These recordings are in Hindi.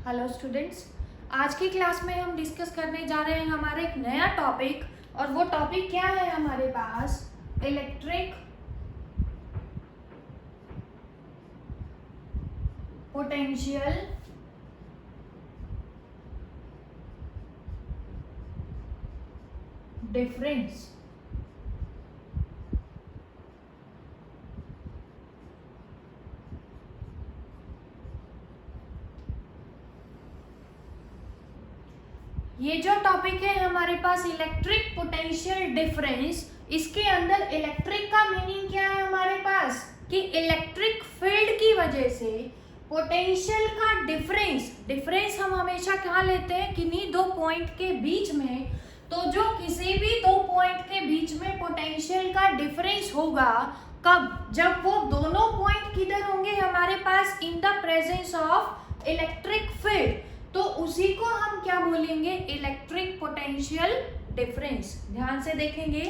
हेलो स्टूडेंट्स, आज की क्लास में हम डिस्कस करने जा रहे हैं हमारा एक नया टॉपिक। और वो टॉपिक क्या है हमारे पास? Electric potential difference. ये जो टॉपिक है हमारे पास इलेक्ट्रिक पोटेंशियल डिफरेंस, इसके अंदर इलेक्ट्रिक का मीनिंग क्या है हमारे पास कि इलेक्ट्रिक फील्ड की वजह से पोटेंशियल का डिफरेंस हम हमेशा कहाँ लेते हैं? किन्हीं दो पॉइंट के बीच में। तो जो किसी भी दो पॉइंट के बीच में पोटेंशियल का डिफरेंस होगा, कब? जब वो दोनों पॉइंट किधर होंगे हमारे पास? In the presence of electric field. तो उसी को हम क्या बोलेंगे? Electric potential difference. ध्यान से देखेंगे,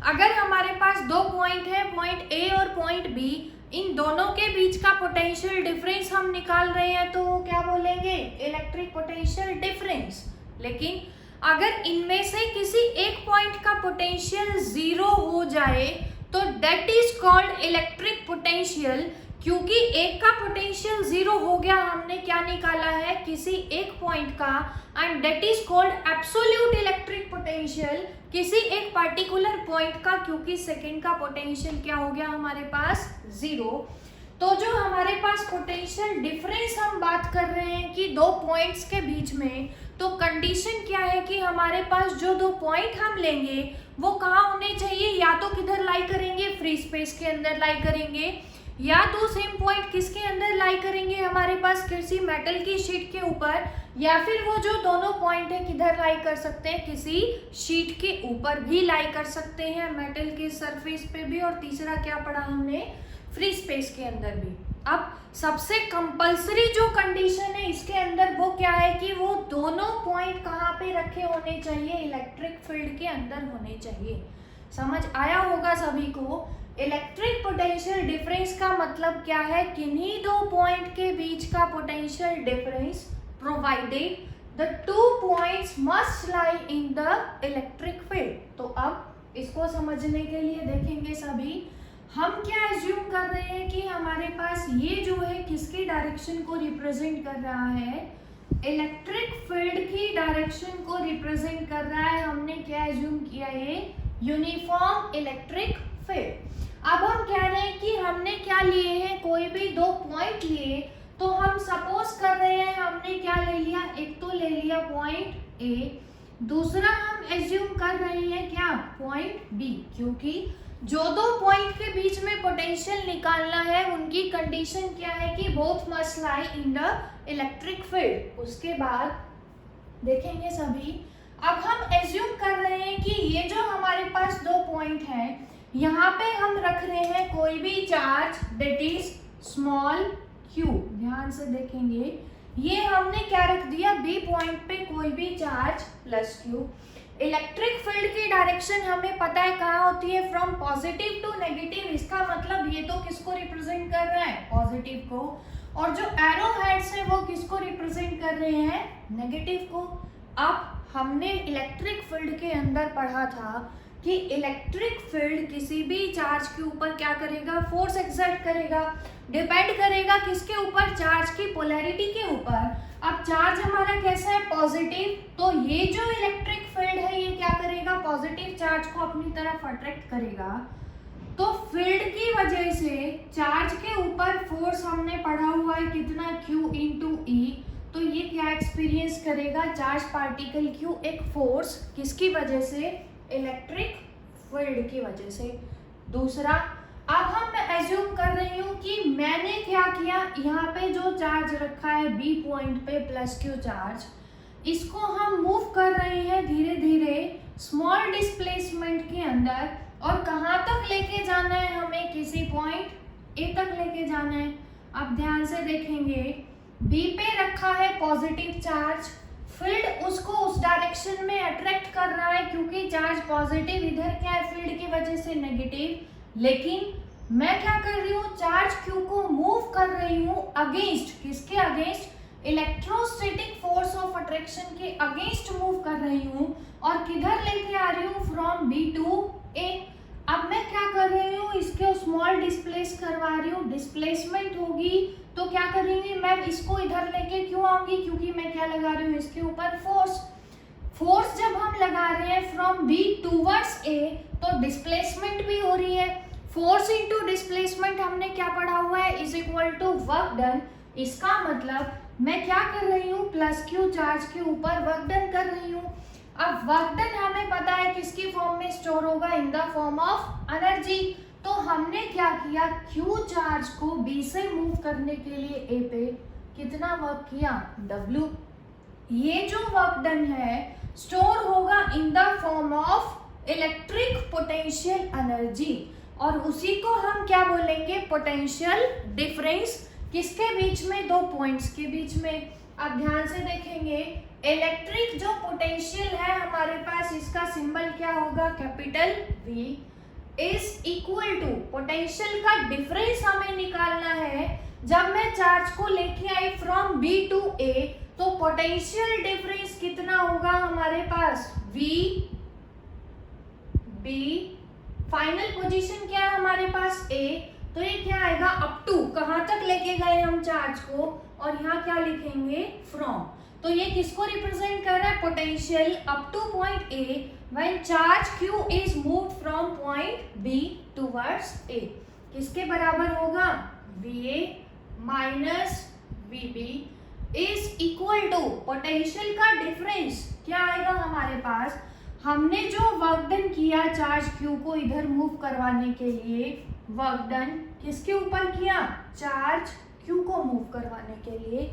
अगर हमारे पास दो पॉइंट है, पॉइंट ए और पॉइंट बी, इन दोनों के बीच का पोटेंशियल डिफरेंस हम निकाल रहे हैं, तो वो क्या बोलेंगे? Electric potential difference. लेकिन अगर इनमें से किसी एक पॉइंट का पोटेंशियल जीरो हो जाए तो that is called electric potential. क्योंकि एक का पोटेंशियल जीरो हो गया, हमने क्या निकाला है? किसी एक पॉइंट का, and that is called absolute electric potential, किसी एक पार्टिकुलर पॉइंट का, क्योंकि सेकंड का पोटेंशियल क्या हो गया हमारे पास? जीरो। तो जो हमारे पास पोटेंशियल डिफरेंस हम बात कर रहे हैं कि दो पॉइंट्स के बीच में, तो कंडीशन क्या है कि हमारे पास जो दो पॉइंट हम लेंगे वो कहाँ होने चाहिए? या तो किधर लाई करेंगे? फ्री स्पेस के अंदर लाई करेंगे, या तो सेम पॉइंट किसके अंदर लाई करेंगे हमारे पास? किसी मेटल की शीट के ऊपर, या फिर वो जो दोनों पॉइंट है किधर लाई कर सकते हैं? किसी शीट के ऊपर भी लाई कर सकते हैं, मेटल के सरफेस पे भी, और तीसरा क्या पढ़ा हमने? फ्री स्पेस के अंदर भी। अब सबसे कंपल्सरी जो कंडीशन है इसके अंदर वो क्या है कि वो दोनों पॉइंट कहाँ पे रखे होने चाहिए? इलेक्ट्रिक फील्ड के अंदर होने चाहिए। समझ आया होगा सभी को? इलेक्ट्रिक पोटेंशियल डिफरेंस का मतलब क्या है? किन्हीं दो पॉइंट के बीच का potential difference provided the two points must lie in the electric field. तो अब इसको समझने के लिए देखेंगे सभी, हम क्या एज्यूम कर रहे हैं कि हमारे पास ये जो है किसकी डायरेक्शन को रिप्रेजेंट कर रहा है? इलेक्ट्रिक फील्ड की डायरेक्शन को रिप्रेजेंट कर रहा है। हमने क्या एज्यूम किया? ये यूनिफॉर्म इलेक्ट्रिक फील्ड। अब हम कह रहे हैं कि हमने क्या लिए हैं? कोई भी दो पॉइंट लिए, तो हम सपोज कर रहे हैं हमने क्या ले लिया? एक तो ले लिया पॉइंट ए, दूसरा हम एज्यूम कर रहे हैं क्या? Point B. क्योंकि जो दो पॉइंट के बीच में पोटेंशियल निकालना है उनकी कंडीशन क्या है कि both must lie in the electric field. उसके बाद देखेंगे सभी, अब हम एज्यूम कर रहे हैं कि ये जो हमारे पास दो पॉइंट है, यहाँ पे हम रख रहे हैं कोई भी charge that is small q। ध्यान से देखेंगे, ये हमने क्या रख दिया? बी पॉइंट पे कोई भी charge plus q। Electric field की डायरेक्शन हमें पता है कहाँ होती है? From positive to negative. इसका मतलब ये तो किसको रिप्रेजेंट कर रहा है? पॉजिटिव को। और जो एरो हेड्स है वो किसको रिप्रेजेंट कर रहे हैं? नेगेटिव को। अब हमने इलेक्ट्रिक फील्ड के अंदर पढ़ा था कि इलेक्ट्रिक फील्ड किसी भी चार्ज के ऊपर क्या करेगा? फोर्स एक्सर्ट करेगा। डिपेंड करेगा किसके ऊपर? चार्ज की पोलैरिटी के ऊपर। अब चार्ज हमारा कैसा है? पॉजिटिव। तो ये जो इलेक्ट्रिक फील्ड है ये क्या करेगा? पॉजिटिव चार्ज को अपनी तरफ अट्रैक्ट करेगा। तो फील्ड की वजह से चार्ज के ऊपर फोर्स हमने पढ़ा हुआ है कितना? Q इंटू ई। तो ये क्या एक्सपीरियंस करेगा? चार्ज पार्टिकल Q एक फोर्स, किसकी वजह से? इलेक्ट्रिक फील्ड की वजह से। दूसरा, अब हम एज्यूम कर रही हूँ कि मैंने क्या किया, यहाँ पे जो चार्ज रखा है बी पॉइंट पे प्लस क्यू चार्ज, इसको हम मूव कर रहे हैं धीरे धीरे स्मॉल डिस्प्लेसमेंट के अंदर। और कहाँ तक लेके जाना है हमें? किसी पॉइंट ए तक लेके जाना है। अब ध्यान से देखेंगे, बी पे रखा है पॉजिटिव चार्ज, फील्ड उसको उस डायरेक्शन में अट्रैक्ट कर रहा है क्योंकि चार्ज पॉजिटिव, इधर क्या है? फील्ड की वजह से नेगेटिव। लेकिन मैं क्या कर रही हूँ? चार्ज क्यू को मूव कर रही हूँ अगेंस्ट, किसके against? Electrostatic force of attraction के अगेंस्ट मूव कर रही हूँ और किधर लेके आ रही हूँ, फ्रॉम बी टू ए। अब मैं क्या कर रही हूँ, इसको स्मॉल डिस्प्लेस करवा रही हूँ, डिस्प्लेसमेंट होगी तो क्या करेंगे, मैं इसको इधर लेके क्यों आऊंगी, क्योंकि मैं क्या लगा रही हूँ इसके ऊपर फोर्स। फोर्स जब हम लगा रहे हैं फ्रॉम बी टूवर्ड्स ए तो डिस्प्लेसमेंट भी हो रही है। फोर्स इनटू डिस्प्लेसमेंट हमने क्या पढ़ा हुआ है, is equal to work done. इसका मतलब मैं क्या कर रही हूँ, प्लस क्यू चार्ज के ऊपर वर्क डन कर रही हूँ। अब वर्क डन हमें पता है किसकी फॉर्म में स्टोर होगा, in the form of energy. तो हमने क्या किया, क्यू चार्ज को बी से मूव करने के लिए ए पे कितना वर्क किया, डब्ल्यू। ये जो वर्क डन है स्टोर होगा in the form of electric potential energy, और उसी को हम क्या बोलेंगे, पोटेंशियल डिफरेंस। किसके बीच में, दो पॉइंट्स के बीच में। अब ध्यान से देखेंगे, इलेक्ट्रिक जो पोटेंशियल है हमारे पास, इसका सिंबल क्या होगा, capital V, is equal to potential का डिफरेंस हमें निकालना है। जब मैं चार्ज को लेके आई फ्रॉम B टू A तो पोटेंशियल डिफरेंस कितना होगा हमारे पास, V B, फाइनल पोजीशन क्या है हमारे पास A, तो ये क्या आएगा, अप टू, कहाँ तक लेके गए हम चार्ज को, और यहाँ क्या लिखेंगे, फ्रॉम। तो ये किसको रिप्रेजेंट कर रहा है, potential up to point A when charge Q is moved from point B towards A। किसके बराबर होगा, VA minus VB is equal to potential का डिफरेंस क्या आएगा हमारे पास, हमने जो वर्क डन किया चार्ज Q को इधर मूव करवाने के लिए, वर्क डन किसके ऊपर किया, चार्ज Q को मूव करवाने के लिए।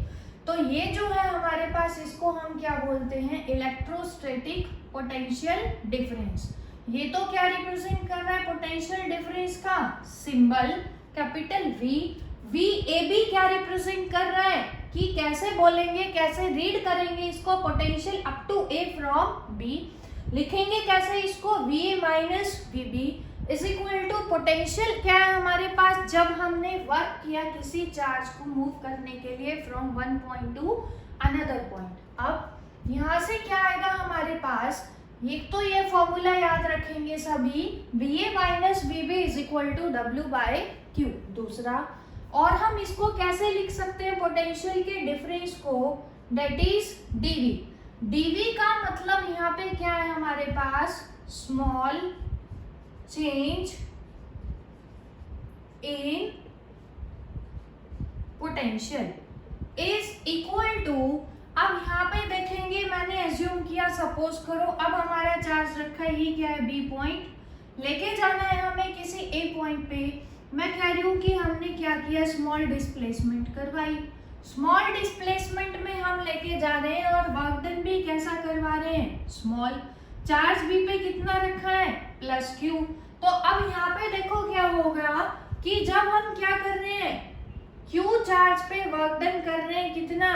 तो ये जो है हमारे पास, इसको हम क्या बोलते हैं, इलेक्ट्रोस्टैटिक पोटेंशियल डिफरेंस। ये तो क्या रिप्रेजेंट कर रहा है, पोटेंशियल डिफरेंस का सिंबल कैपिटल V। VAB क्या रिप्रेजेंट कर रहा है, कि कैसे बोलेंगे, कैसे रीड करेंगे इसको, potential up to A from B। लिखेंगे कैसे इसको, VA minus VB is equal to potential क्या है हमारे पास, जब हमने वर्क किया किसी चार्ज को मूव करने के लिए from one point two another point. अब यहाँ से क्या आएगा हमारे पास, एक तो ये फॉर्मूला याद रखेंगे सभी, VA minus VB is equal to W by Q। दूसरा, और हम इसको कैसे लिख सकते हैं, पोटेंशियल के डिफरेंस को, दैट इज dV। dV का मतलब यहाँ पे क्या है हमारे पास, small change in potential is equal to. अब यहाँ पे देखेंगे, मैंने एज्यूम किया, सपोज करो अब हमारा चार्ज रखा है, ये क्या है, B पॉइंट, लेके जाना है हमें किसी A पॉइंट पे। मैं कह रही हूँ कि हमने क्या किया, स्मॉल डिस्प्लेसमेंट करवाई। स्मॉल डिस्प्लेसमेंट में हम लेके जा रहे हैं और वर्क डन भी कैसा करवा रहे हैं, स्मॉल। चार्ज B पे कितना रखा है, प्लस Q। तो अब यहाँ पे देखो क्या होगा, कि जब हम क्या कर रहे हैं, Q चार्ज पे वर्क डन कर रहे हैं, कितना,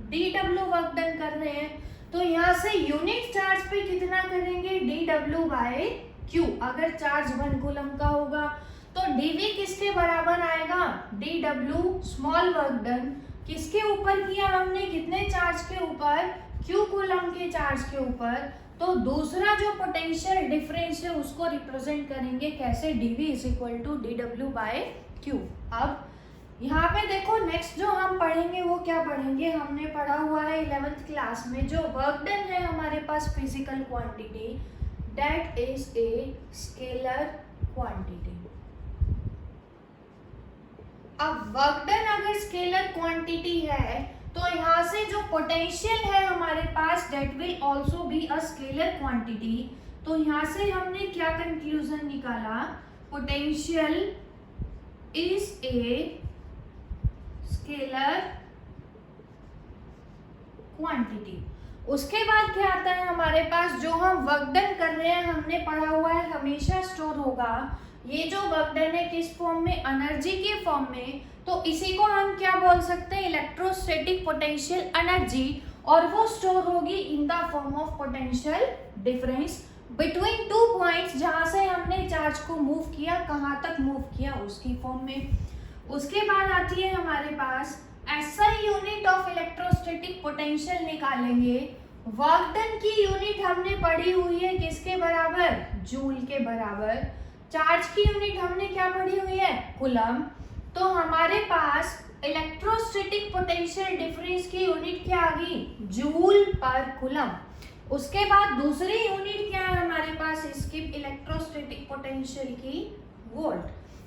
dW वर्क डन कर रहे हैं, तो यहाँ से यूनिट चार्ज पे कितना करेंगे, dW बाय Q। अगर चार्ज 1 कूलम का होगा तो dV किसके बराबर आएगा, dW स्मॉल वर्क डन किसके ऊपर किया हमने, कितने चार्ज के ऊपर, Q कूलम के चार्ज के ऊपर। तो दूसरा जो पोटेंशियल डिफरेंस है उसको रिप्रेजेंट करेंगे कैसे, dV is equal to dW by Q। अब यहाँ पे देखो, नेक्स्ट जो हम पढ़ेंगे वो क्या पढ़ेंगे, हमने पढ़ा हुआ है 11th क्लास में, जो वर्क डन है हमारे पास physical quantity, that is a scalar quantity. अब वर्क डन अगर स्केलर क्वांटिटी है तो यहाँ से जो पोटेंशियल है हमारे पास, that will also be a scalar quantity. तो यहाँ से हमने क्या कंक्लूजन निकाला, potential is a scalar quantity. उसके बाद क्या आता है हमारे पास, जो हम वर्क डन कर रहे हैं, हमने पढ़ा हुआ है हमेशा स्टोर होगा। ये जो वर्क डन है किस फॉर्म में, एनर्जी के फॉर्म में। तो इसी को हम क्या बोल सकते हैं, इलेक्ट्रोस्टैटिक पोटेंशियल एनर्जी, और वो स्टोर होगी इन the form of potential difference between two points, जहां से हमने चार्ज को मूव किया, कहाँ तक मूव किया, उसकी फॉर्म में। उसके बाद आती है हमारे पास SI unit of electrostatic potential निकालेंगे, वर्क डन की यूनिट हमने पढ़ी हुई है किसके बराबर, जूल के बराबर। चार्ज की यूनिट हमने क्या पढ़ी हुई है, कूलम। तो हमारे पास इलेक्ट्रोस्टैटिक पोटेंशियल डिफरेंस की यूनिट क्या आ गई, जूल पर कूलम। उसके बाद दूसरी यूनिट क्या है हमारे पास इसकी इलेक्ट्रोस्टैटिक पोटेंशियल की, वोल्ट।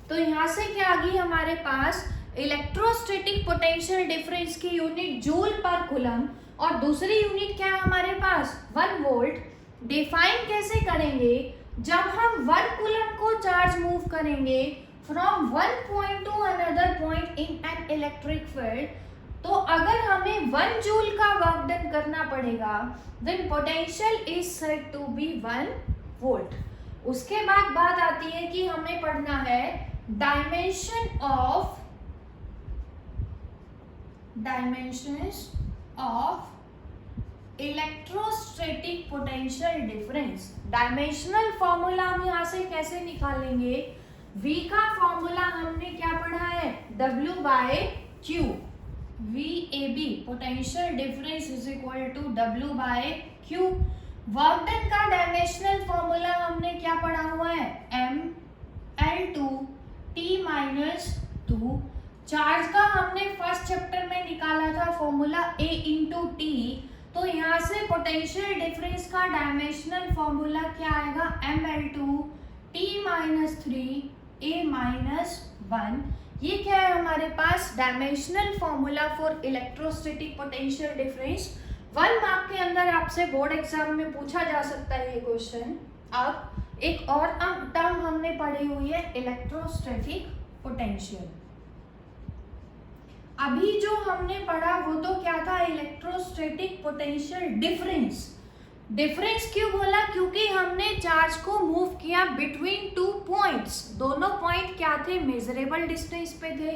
तो यहाँ से क्या आ गई हमारे पास इलेक्ट्रोस्टैटिक पोटेंशियल डिफरेंस की यूनिट जूल पर कूलम, और दूसरी यूनिट क्या है हमारे पास 1 वोल्ट। डिफाइन कैसे करेंगे, जब हम 1 कूलम को चार्ज मूव करेंगे from one point two another point in an electric field, तो अगर हमें 1 जूल का वर्क डन करना पड़ेगा, then potential is said to be 1 volt. उसके बाद बात आती है कि हमें पढ़ना है dimensions of electrostatic potential difference. Dimensional formula हम यहाँ से कैसे निकालेंगे, V का फॉर्मूला हमने क्या पढ़ा है, W/Q। VAB potential difference is equal to W/Q। Work done का डायमेंशनल फॉर्मूला हमने क्या पढ़ा हुआ है, mL2T-2। चार्ज का हमने फर्स्ट चैप्टर में निकाला था फॉर्मूला A/T। तो यहाँ से पोटेंशियल डिफरेंस का डायमेंशनल फॉर्मूला क्या आएगा, mL2T-3A-1। ये क्या है हमारे पास dimensional formula for electrostatic potential difference. 1 mark के अंदर आपसे बोर्ड एग्जाम में पूछा जा सकता है ये क्वेश्चन। अब एक और टर्म हमने पढ़ी हुई है इलेक्ट्रोस्टैटिक पोटेंशियल। अभी जो हमने पढ़ा वो तो क्या था, इलेक्ट्रोस्टैटिक पोटेंशियल डिफरेंस। डिफरेंस क्यों बोला, क्योंकि हमने चार्ज को मूव किया बिटवीन 2 पॉइंट्स। दोनों पॉइंट क्या थे, मेजरेबल डिस्टेंस पे थे।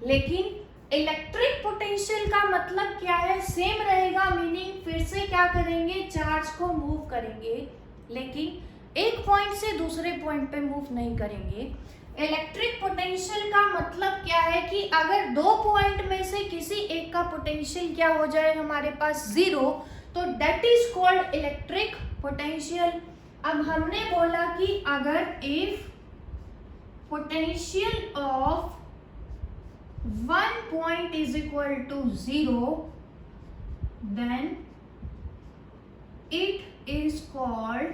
लेकिन इलेक्ट्रिक पोटेंशियल का मतलब क्या है, सेम रहेगा, मीनिंग फिर से क्या करेंगे, चार्ज को मूव करेंगे, लेकिन एक पॉइंट से दूसरे पॉइंट पे मूव नहीं करेंगे। इलेक्ट्रिक पोटेंशियल का मतलब क्या है कि अगर 2 पॉइंट में से किसी एक का पोटेंशियल क्या हो जाए हमारे पास 0, तो that is called electric potential. अब हमने बोला कि अगर if potential of 1 point is equal to 0, then it is called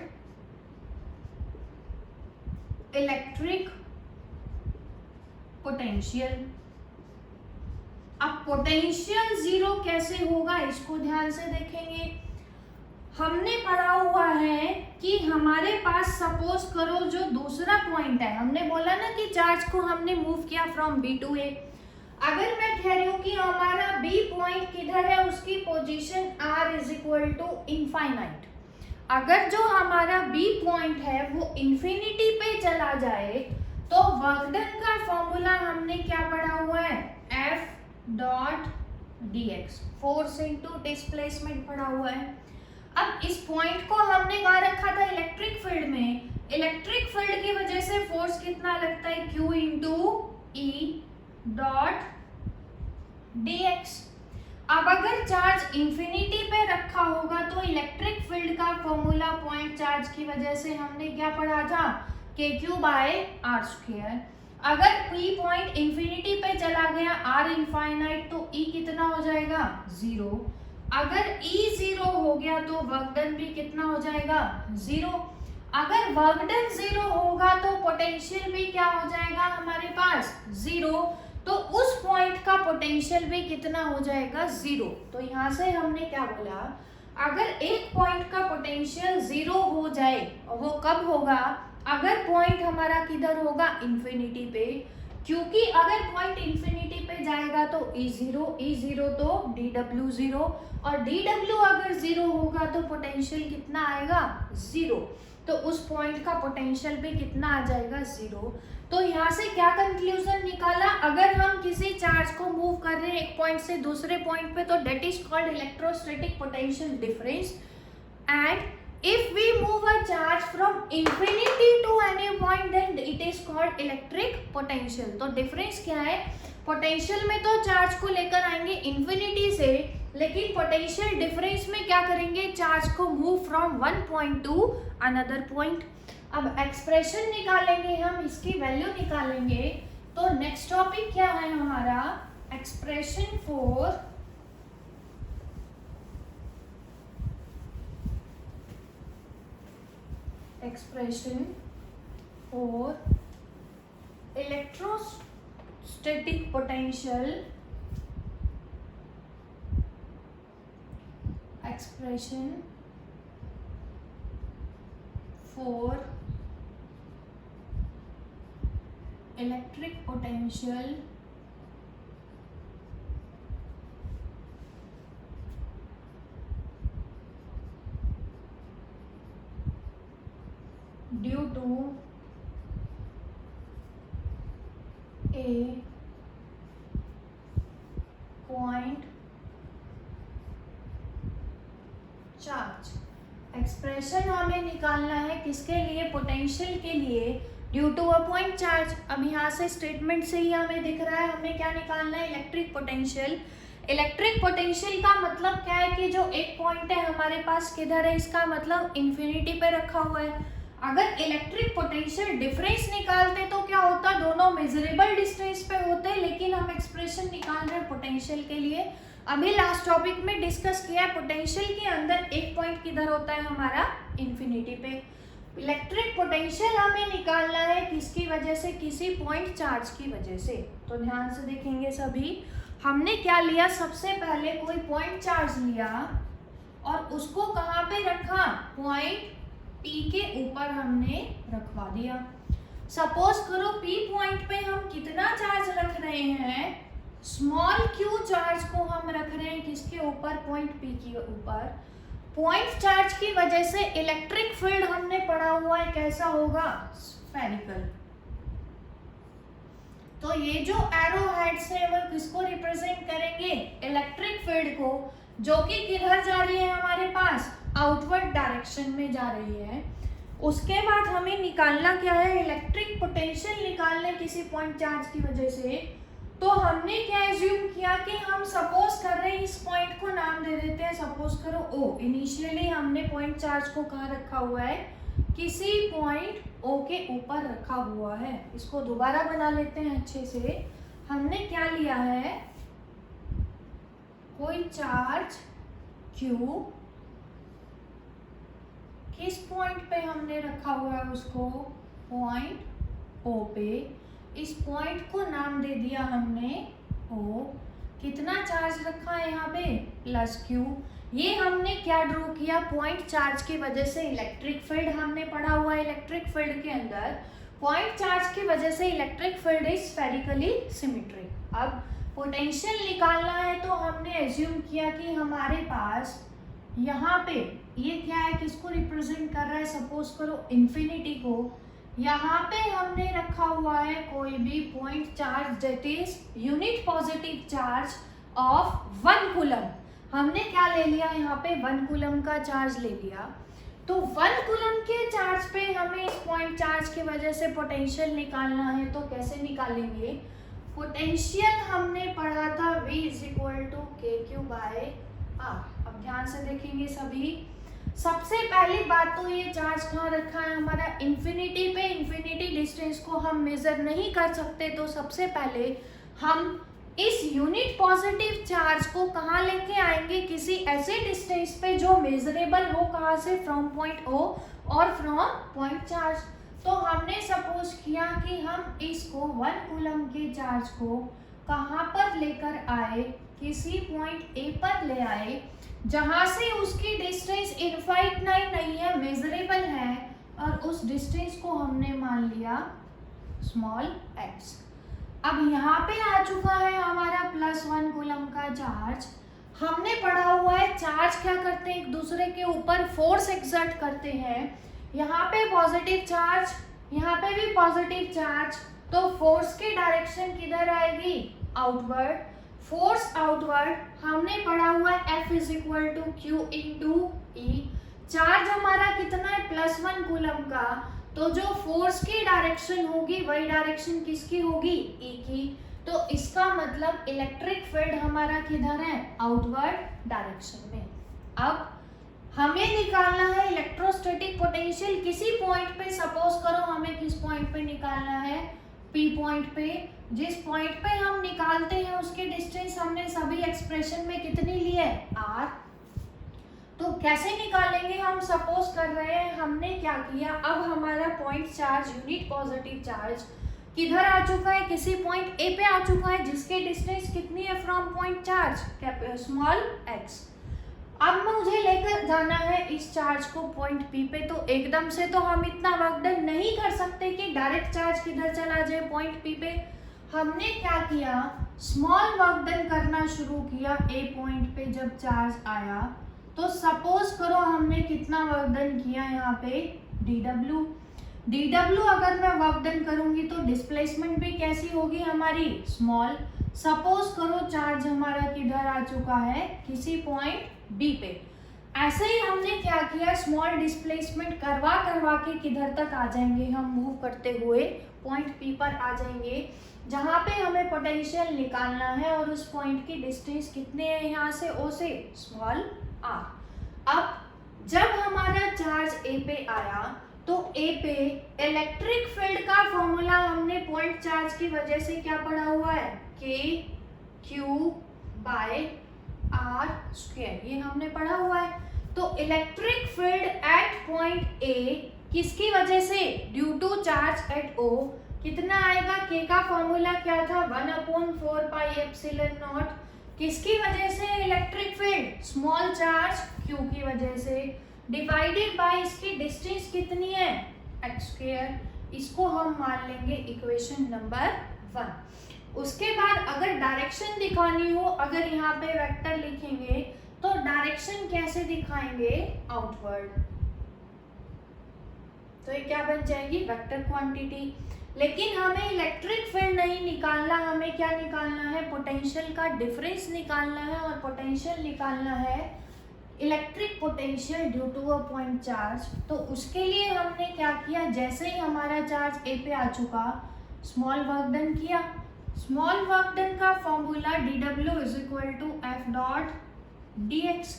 electric potential. अब पोटेंशियल 0 कैसे होगा, इसको ध्यान से देखेंगे। हमने पढ़ा हुआ है कि हमारे पास सपोज करो जो दूसरा पॉइंट है, हमने बोला ना कि चार्ज को हमने मूव किया फ्रॉम B टू A। अगर मैं कह रही हूँ कि हमारा B पॉइंट किधर है, उसकी position R is equal to infinite. अगर जो हमारा B पॉइंट है वो इंफिनिटी पे चला जाए, तो वर्क डन का फॉर्मूला हमने क्या पढ़ा हुआ है, F.dx, फोर्स इनटू डिस्प्लेसमेंट पढ़ा हुआ है। अब इस पॉइंट को हमने कहाँ रखा था, इलेक्ट्रिक फील्ड में। इलेक्ट्रिक फील्ड की वजह से फोर्स कितना लगता है, Q into E dot dx। अब अगर चार्ज इंफिनिटी पे रखा होगा तो इलेक्ट्रिक फील्ड का फॉर्मूला पॉइंट चार्ज की वजह से हमने क्या पढ़ा था, KQ/R²। अगर P पॉइंट इंफिनिटी पे चला गया, R इनफाइनाइट, तो E कितना हो जाएगा, 0। अगर E 0 हो गया तो वर्क डन भी कितना हो जाएगा, 0। अगर वर्क डन 0 होगा तो पोटेंशियल भी क्या हो जाएगा हमारे पास, 0। तो उस पॉइंट का पोटेंशियल भी कितना हो जाएगा, 0। तो यहाँ से हमने क्या बोला, अगर एक पॉइंट का पोटेंशियल 0 हो जाए, वो कब होगा, अगर पॉइंट हमारा किधर होगा, इंफिनिटी पे। क्योंकि अगर पॉइंट इंफिनिटी पे जाएगा तो E0 तो dW0, और dW अगर 0 होगा तो पोटेंशियल कितना आएगा, 0। तो उस पॉइंट का पोटेंशियल भी कितना आ जाएगा, 0। तो यहाँ से क्या कंक्लूजन निकाला, अगर हम किसी चार्ज को मूव कर रहे हैं एक पॉइंट से दूसरे पॉइंट पे, तो that is called electrostatic potential difference. And if we move a charge from infinity to any point, then it is called electric potential। तो डिफरेंस क्या है, पोटेंशियल में तो चार्ज को लेकर आएंगे इन्फिनिटी से, लेकिन पोटेंशियल डिफरेंस में क्या करेंगे, चार्ज को move from one point two another point. अब एक्सप्रेशन निकालेंगे हम, इसकी वैल्यू निकालेंगे। तो नेक्स्ट टॉपिक क्या है हमारा, expression for electrostatic potential, expression for electric potential due to a point charge. Expression हमें निकालना है किसके लिए, पोटेंशियल के लिए, due to a point charge. अब यहाँ से स्टेटमेंट से ही हमें दिख रहा है हमें क्या निकालना है, इलेक्ट्रिक पोटेंशियल। इलेक्ट्रिक पोटेंशियल का मतलब क्या है कि जो एक पॉइंट है हमारे पास किधर है, इसका मतलब इन्फिनिटी पे रखा हुआ है। अगर इलेक्ट्रिक पोटेंशियल डिफरेंस निकालते तो क्या होता, दोनों मेजरेबल डिस्टेंस पे होते, लेकिन हम एक्सप्रेशन निकाल रहे हैं पोटेंशियल के लिए। अभी लास्ट टॉपिक में डिस्कस किया है पोटेंशियल के अंदर एक पॉइंट किधर होता है हमारा, इन्फिनिटी पे। इलेक्ट्रिक पोटेंशियल हमें निकालना है किसकी वजह से, किसी पॉइंट चार्ज की वजह से। तो ध्यान से देखेंगे सभी, हमने क्या लिया, सबसे पहले कोई पॉइंट चार्ज लिया और उसको कहाँ पे रखा, पॉइंट P के ऊपर हमने रखवा दिया। सपोज करो P पॉइंट पे हम कितना चार्ज रख रहे हैं, स्मॉल q चार्ज को हम रख रहे हैं किसके ऊपर, पॉइंट P के ऊपर। पॉइंट चार्ज की वजह से इलेक्ट्रिक फील्ड हमने पढ़ा हुआ है कैसा होगा, स्फेरिकल। तो ये जो एरो हेड्स है वो किसको रिप्रेजेंट करेंगे, इलेक्ट्रिक फील्ड को, जो कि किधर जा रही है हमारे पास, आउटवर्ड डायरेक्शन में जा रही है। उसके बाद हमें निकालना क्या है, इलेक्ट्रिक पोटेंशियल निकालने किसी पॉइंट चार्ज की वजह से। तो हमने क्या एज्यूम किया कि हम सपोज कर रहे हैं, इस पॉइंट को नाम दे देते हैं, सपोज करो O। इनिशियली हमने पॉइंट चार्ज को कहाँ रखा हुआ है, किसी पॉइंट O के ऊपर रखा हुआ है। इसको दोबारा बना लेते हैं अच्छे से। हमने क्या लिया है, कोई चार्ज Q किस पॉइंट पे हमने रखा हुआ है उसको, पॉइंट O पे। इस पॉइंट को नाम दे दिया हमने O। कितना चार्ज रखा है यहाँ पे, प्लस Q। ये हमने क्या ड्रॉ किया, पॉइंट चार्ज की वजह से इलेक्ट्रिक फील्ड हमने पढ़ा हुआ है। इलेक्ट्रिक फील्ड के अंदर पॉइंट चार्ज की वजह से electric field is spherically symmetric. अब पोटेंशियल निकालना है तो हमने एज्यूम किया कि हमारे पास यहाँ पे ये क्या है, किसको रिप्रेजेंट कर रहा है, सपोज करो इन्फिनिटी को। यहाँ पे हमने रखा हुआ है कोई भी point charge that is unit positive charge of 1 coulomb. हमने क्या ले लिया यहाँ पे, 1 कूलम का चार्ज ले लिया। तो 1 कूलम के चार्ज पे हमें इस पॉइंट चार्ज की वजह से पोटेंशियल निकालना है। तो कैसे निकालेंगे, पोटेंशियल हमने पढ़ा था V is equal to KQ/R। अब ध्यान से देखेंगे सभी, सबसे पहली बात तो ये चार्ज कहाँ रखा है हमारा, इन्फिनिटी पे। इन्फिनिटी डिस्टेंस को हम मेजर नहीं कर सकते, तो सबसे पहले हम इस यूनिट पॉजिटिव चार्ज को कहाँ लेके आएंगे, किसी ऐसे डिस्टेंस पे जो मेजरेबल हो, कहाँ से, फ्रॉम पॉइंट O और फ्रॉम पॉइंट चार्ज। तो हमने सपोज किया कि हम इसको 1 कूलम के चार्ज को कहाँ पर लेकर आए, किसी पॉइंट A पर ले आए, जहां से उसकी डिस्टेंस इनफाइनाइट नहीं है, मेजरेबल है, और उस डिस्टेंस को हमने मान लिया स्मॉल x। अब यहाँ पे आ चुका है हमारा +1 कूलम का चार्ज। हमने पढ़ा हुआ है चार्ज क्या करते हैं, एक दूसरे के ऊपर फोर्स एक्सर्ट करते हैं। यहाँ पे पॉजिटिव चार्ज, यहाँ पे भी पॉजिटिव चार्ज, तो फोर्स की डायरेक्शन किधर आएगी, आउटवर्ड। फोर्स आउटवर्ड हमने पढ़ा हुआ है F is equal to Q into E। Charge हमारा कितना है, +1 कूलम का, तो जो फोर्स की डायरेक्शन होगी वही डायरेक्शन किसकी होगी, E की। तो इसका मतलब इलेक्ट्रिक फील्ड हमारा किधर है, आउटवर्ड डायरेक्शन में। अब हमें निकालना है इलेक्ट्रोस्टैटिक पोटेंशियल किसी पॉइंट पे, सपोज करो हमें किस पॉइंट पे निकालना है, पी पॉइंट पे। जिस पॉइंट पे हम निकालते हैं उसके डिस्टेंस हमने सभी एक्सप्रेशन में कितनी ली है, आर। तो कैसे निकालेंगे हम, सपोज कर रहे हैं हमने क्या किया, अब हमारा point charge, unit positive charge किधर आ चुका है, किसी पॉइंट ए पे आ चुका है जिसके डिस्टेंस कितनी है from point charge, small x. अब मुझे लेकर जाना है इस चार्ज को पॉइंट पी पे, तो एकदम से तो हम इतना वर्क डन नहीं कर सकते कि डायरेक्ट चार्ज किधर चला जाए, पॉइंट पी पे। हमने क्या किया, स्मॉल वर्क डन करना शुरू किया ए पॉइंट पे जब चार्ज आया। तो सपोज करो हमने कितना वर्क डन किया यहाँ पे, dw अगर मैं वर्क डन करूंगी तो डिस्प्लेसमेंट भी कैसी होगी हमारी, स्मॉल। सपोज करो चार्ज हमारा किधर आ चुका है, किसी पॉइंट बी पे। ऐसे ही हमने क्या किया, स्मॉल डिस्प्लेसमेंट करवा करवा के किधर तक आ जाएंगे हम, मूव करते हुए पॉइंट पी पर आ जाएंगे जहाँ पे हमें पोटेंशियल निकालना है, और उस पॉइंट की डिस्टेंस कितने है यहाँ से, ओ से, स्मॉल आर। अब जब हमारा चार्ज ए पे आया तो ए पे इलेक्ट्रिक फील्ड का फॉर्मूला हमने पॉइंट चार्ज की वजह से क्या पढ़ा हुआ है, k q by are square, ये हमने पढ़ा हुआ है। तो electric field at point A किसकी वजह से, ड्यू टू चार्ज एट ओ, कितना आएगा, के का फॉर्मूला क्या था, 1/4 पाई एप्सिलॉन नॉट, किसकी वजह से electric field, small charge Q की वजह से, डिवाइडेड बाय इसकी डिस्टेंस कितनी है, एक्स स्क्वायर। इसको हम मान लेंगे इक्वेशन नंबर 1। उसके बाद अगर डायरेक्शन दिखानी हो, अगर यहाँ पे वेक्टर लिखेंगे तो डायरेक्शन कैसे दिखाएंगे, आउटवर्ड। तो ये क्या बन जाएगी, वेक्टर क्वांटिटी। लेकिन हमें इलेक्ट्रिक फील्ड नहीं निकालना, हमें क्या निकालना है, पोटेंशियल का डिफरेंस निकालना है, और पोटेंशियल निकालना है electric potential due to a point charge. तो उसके लिए हमने क्या किया, जैसे ही हमारा चार्ज ए पे आ चुका, स्मॉल वर्क डन किया। स्मॉल वर्क डन का formula dw is equal to F dot dx।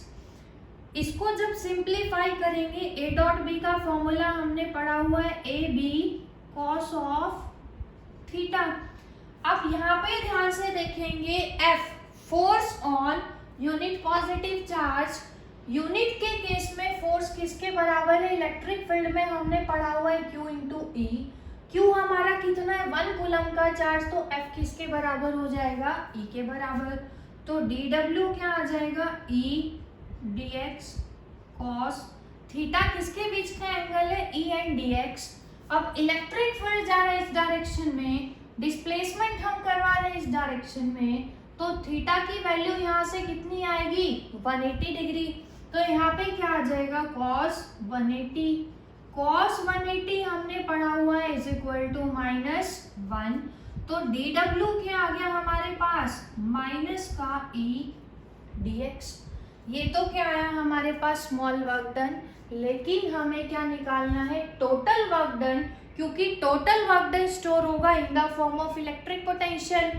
इसको जब सिंप्लीफाई करेंगे, ए डॉट बी का फॉर्मूला हमने पढ़ा हुआ है A B cos of theta. अब यहाँ पे ध्यान से देखेंगे, F force on unit positive charge, unit के केस में फोर्स किसके बराबर है, इलेक्ट्रिक फील्ड में हमने पढ़ा हुआ है Q इंटू ई। Q हमारा कितना है, 1 कूलम का चार्ज, तो F किसके बराबर हो जाएगा, E के बराबर। तो dw क्या आ जाएगा, E dx cos थीटा किसके बीच का एंगल है, E एंड dx। अब इलेक्ट्रिक फील्ड जा रहा है इस डायरेक्शन में, डिस्प्लेसमेंट हम करवा रहे हैं इस डायरेक्शन में, तो थीटा की वैल्यू यहाँ से कितनी आएगी, 180 डिग्री। तो यहाँ पे क्या आ जाएगा, cos 180। cos 180 हमने पढ़ा हुआ है इज इक्वल टू -1। तो dw क्या आ गया हमारे पास, माइनस का E dx। ये तो क्या आया हमारे पास, स्मॉल वर्क डन। लेकिन हमें क्या निकालना है, टोटल वर्क डन, क्योंकि टोटल वर्क डन स्टोर होगा in the form of electric potential.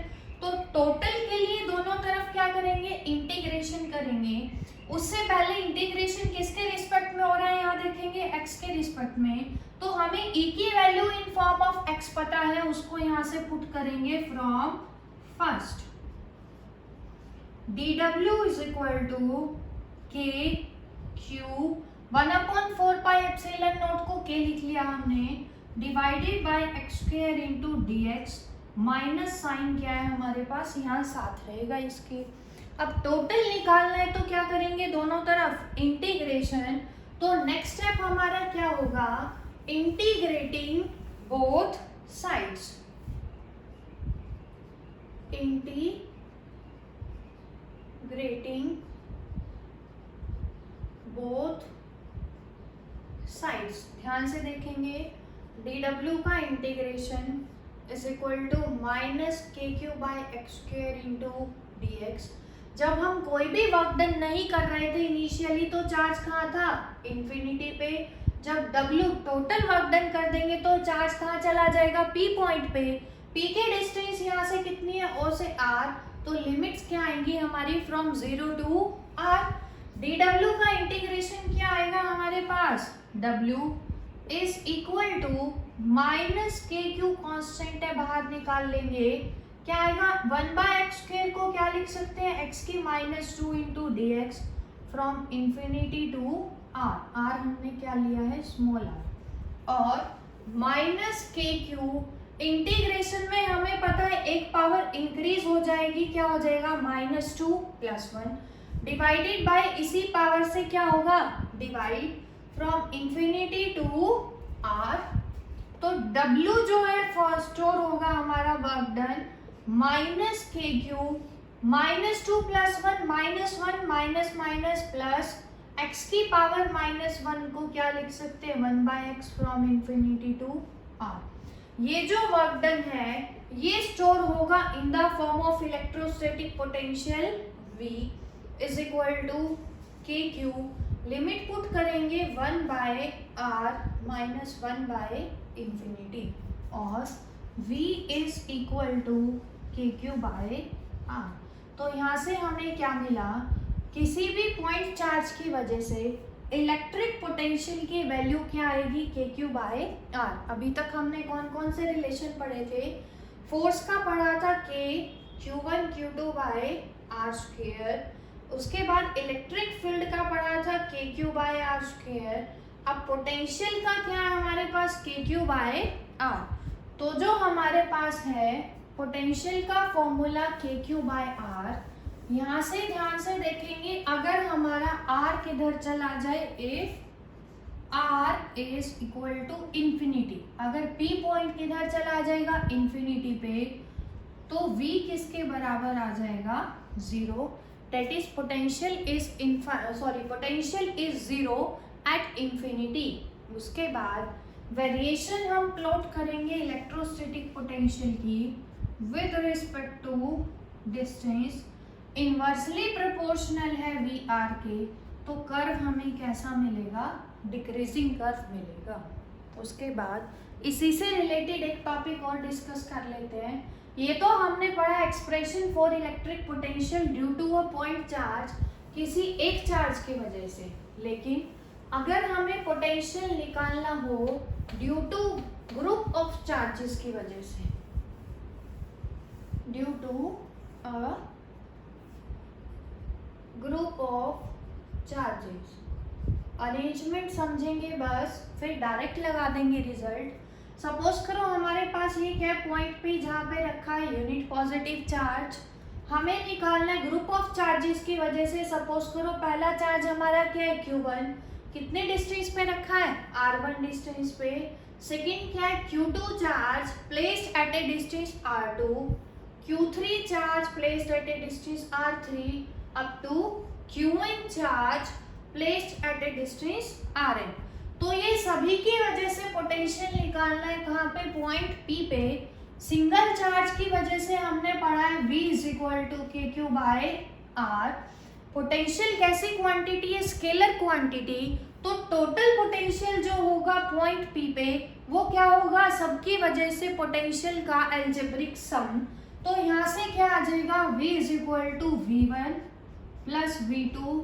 तो टोटल के लिए दोनों तरफ क्या करेंगे, इंटीग्रेशन करेंगे। उससे पहले इंटीग्रेशन किसके रिस्पेक्ट में हो रहा है, यहाँ देखेंगे x के रिस्पेक्ट में। तो हमें e की value in form of x पता है, उसको यहाँ से पुट करेंगे from first, dw is equal to k q 1/4 pi epsilon naught को k लिख लिया हमने, divided by x square into dx, minus sign क्या है हमारे पास, यहाँ साथ रहेगा इसके। अब टोटल निकालना है तो क्या करेंगे, दोनों तरफ इंटीग्रेशन। तो नेक्स्ट स्टेप हमारा क्या होगा, integrating both sides, integrating both sides. ध्यान से देखेंगे, dw का integration is equal to minus के q by x square into dx। जब हम कोई भी वर्क डन नहीं कर रहे थे इनिशियली, तो चार्ज कहाँ था, इन्फिनिटी पे। जब w टोटल वर्क डन कर देंगे तो चार्ज कहाँ चला जाएगा, p पॉइंट पे। P की डिस्टेंस यहाँ से कितनी है, O से R, तो लिमिट्स क्या आएंगी हमारी फ्रॉम 0 टू R। dw का इंटीग्रेशन क्या आएगा हमारे पास, W is equal to minus के क्यू कॉन्स्टेंट है, बाहर निकाल लेंगे, क्या आएगा 1/x² को क्या लिख सकते हैं, x की -2 into d x from infinity to r, r हमने क्या लिया है स्मॉल r, और माइनस के क्यू इंटीग्रेशन में हमें पता है एक पावर इंक्रीज हो जाएगी, क्या हो जाएगा -2 + 1 डिवाइडेड बाय इसी पावर से क्या होगा divide from infinity to r। तो W जो है फर्स्ट स्टोर होगा हमारा वर्क डन माइनस के q -2 + 1 -1 minus minus plus x की पावर -1 को क्या लिख सकते हैं 1/x from infinity to r। ये जो वर्क डन है ये स्टोर होगा in the form of electrostatic potential V is equal to k q, limit put करेंगे 1/r माइनस 1/इंफिनिटी, और V is equal to k q by R. तो यहाँ से हमें क्या मिला, किसी भी पॉइंट चार्ज की वजह से इलेक्ट्रिक पोटेंशियल की वैल्यू क्या आएगी के क्यू बाय आर। अभी तक हमने कौन कौन से रिलेशन पढ़े थे, फोर्स का पढ़ा था के Q1 Q2 bye are square, उसके बाद इलेक्ट्रिक फील्ड का पढ़ा था के क्यू बाय आर स्क्वायर। अब पोटेंशियल का क्या है हमारे पास के क्यू बाय आर। तो जो हमारे पास है पोटेंशियल का फॉर्मूला के क्यू बाय आर, यहाँ से ध्यान से देखेंगे अगर हमारा r किधर चला जाए, if r is equal to infinity, अगर p पॉइंट किधर चला जाएगा इंफिनिटी पे, तो v किसके बराबर आ जाएगा 0, that is potential is 0 at infinity. उसके बाद वेरिएशन हम प्लॉट करेंगे इलेक्ट्रोस्टैटिक पोटेंशियल की with respect to distance, inversely proportional है वी आर के, तो कर्व हमें कैसा मिलेगा डिक्रीजिंग कर्व मिलेगा। उसके बाद इसी से रिलेटेड एक टॉपिक और डिस्कस कर लेते हैं। ये तो हमने पढ़ा expression for electric potential due to a point charge, किसी एक चार्ज की वजह से, लेकिन अगर हमें पोटेंशियल निकालना हो due to group of charges की वजह से, due to a group of charges, arrangement समझेंगे बस, फिर डायरेक्ट लगा देंगे रिजल्ट। सपोज करो हमारे पास ये क्या पॉइंट पे जहाँ पे रखा है यूनिट पॉजिटिव चार्ज, हमें निकालना है ग्रुप ऑफ चार्जेस की वजह से। सपोज करो पहला चार्ज हमारा क्या है Q1, कितने डिस्टेंस पे रखा है R1 डिस्टेंस पे। सेकेंड क्या है Q2 charge placed at a distance R2, Q3 charge placed at a distance R3 up to Qn charge placed at a distance Rn। तो ये सभी की वजह से पोटेंशियल निकालना है कहाँ पे, पॉइंट P पे। सिंगल चार्ज की वजह से हमने पढ़ा है V is equal to k q by are. Potential कैसी क्वांटिटी है, स्केलर क्वांटिटी, तो टोटल पोटेंशियल जो होगा पॉइंट P पे वो क्या होगा, सबकी वजह से पोटेंशियल का एल्जेब्रिक सम। तो यहाँ से क्या आ जाएगा V is equal to V1 plus V2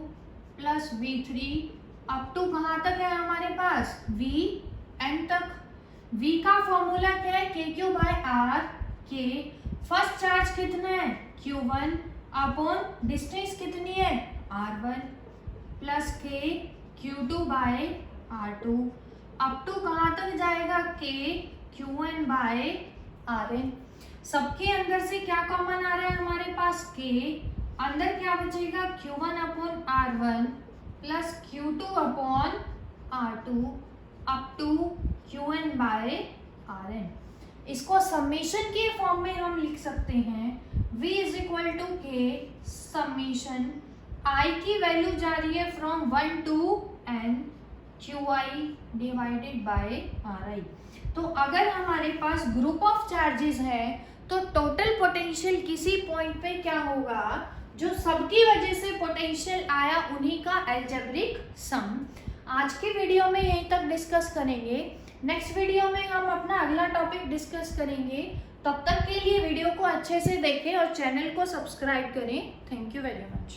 plus V3 up to कहाँ तक है हमारे पास Vn तक। V का फॉर्मूला क्या है के क्यू बाय आर के, फर्स्ट चार्ज कितना है Q1 अपॉन डिस्टेंस कितनी है R1 प्लस के Q2 bye R2 up to कहाँ तक जाएगा के Qn बाय Rn। सबके अंदर से क्या कॉमन आ रहा है हमारे पास के, अंदर क्या बचेगा Q1 upon R1 plus Q2 upon R2 up to Qn by Rn। इसको समेशन के फॉर्म में हम लिख सकते हैं V is equal to k summation I की वैल्यू जा रही है from 1 to n Qi divided by Ri। तो अगर हमारे पास ग्रुप ऑफ चार्जेस है तो टोटल पोटेंशियल किसी पॉइंट पे क्या होगा, जो सबकी वजह से पोटेंशियल आया उन्हीं का एल्जेब्रिक सम। आज के वीडियो में यहीं तक डिस्कस करेंगे। नेक्स्ट वीडियो में हम अपना अगला टॉपिक डिस्कस करेंगे तब तक के लिए वीडियो को अच्छे से देखें और चैनल को सब्सक्राइब करें। Thank you very much.